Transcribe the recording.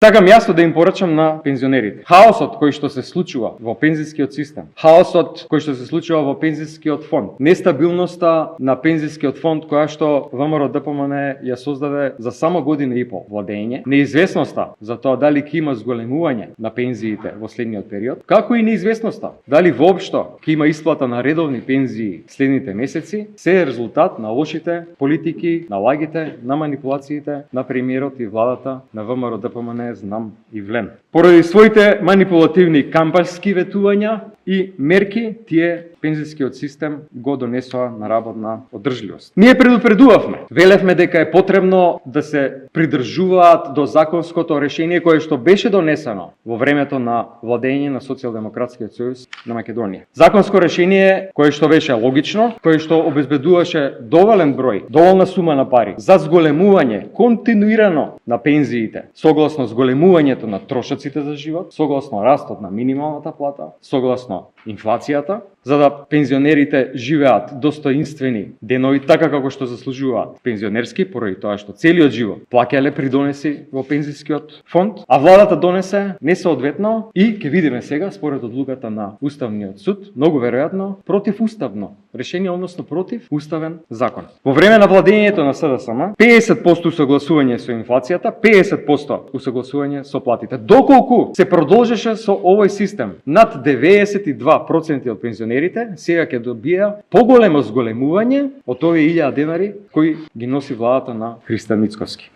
Сакам јасно да им порачам на пензионерите. Хаосот кој што се случува во пензискиот систем, хаосот кој што се случува во пензискиот фонд, нестабилноста на пензискиот фонд која што ВМРО-ДПМН ја создаде за само година и пол владење, неизвестноста за тоа дали ќе има зголемување на пензиите во следниот период, како и неизвестноста дали воопшто ќе има исплата на редовни пензии следните месеци, се е резултат на лошите политики, на лагите, на манипулациите на премиерот и владата на ВМРО-ДПМН, знам и влен. Поради своите манипулативни кампански ветувања и мерки, тие пензискиот систем го донесоа на работна одржливост. Ние предупредувавме, велевме дека е потребно да се придржуваат до законското решение кое што беше донесено во времето на владење на Социјалдемократскиот сојуз на Македонија. Законско решение кое што беше логично, кое што обезбедуваше доволен број, доволна сума на пари за зголемување континуирано на пензиите, согласно зголемувањето на трошоците за живот, согласно растот на минималната плата, согласно инфлацијата, за да пензионерите живеат достоинствени денови така како што заслужуваат пензионерски, поради тоа што целиот живот плаќале придонеси во пензискиот фонд, а владата донесе несоодветно и ќе видиме сега според одлуката на Уставниот суд, многу веројатно противуставно решение, односно против уставен закон. Во време на владењето на СДСМ 50% усогласување со инфлацијата, 50% усогласување со платите. Доколку се продолжеше со овој систем, над 92% од пензионерите сега ќе добија поголемо зголемување од овие 1000 денари кои ги носи владата на Христо Мицковски.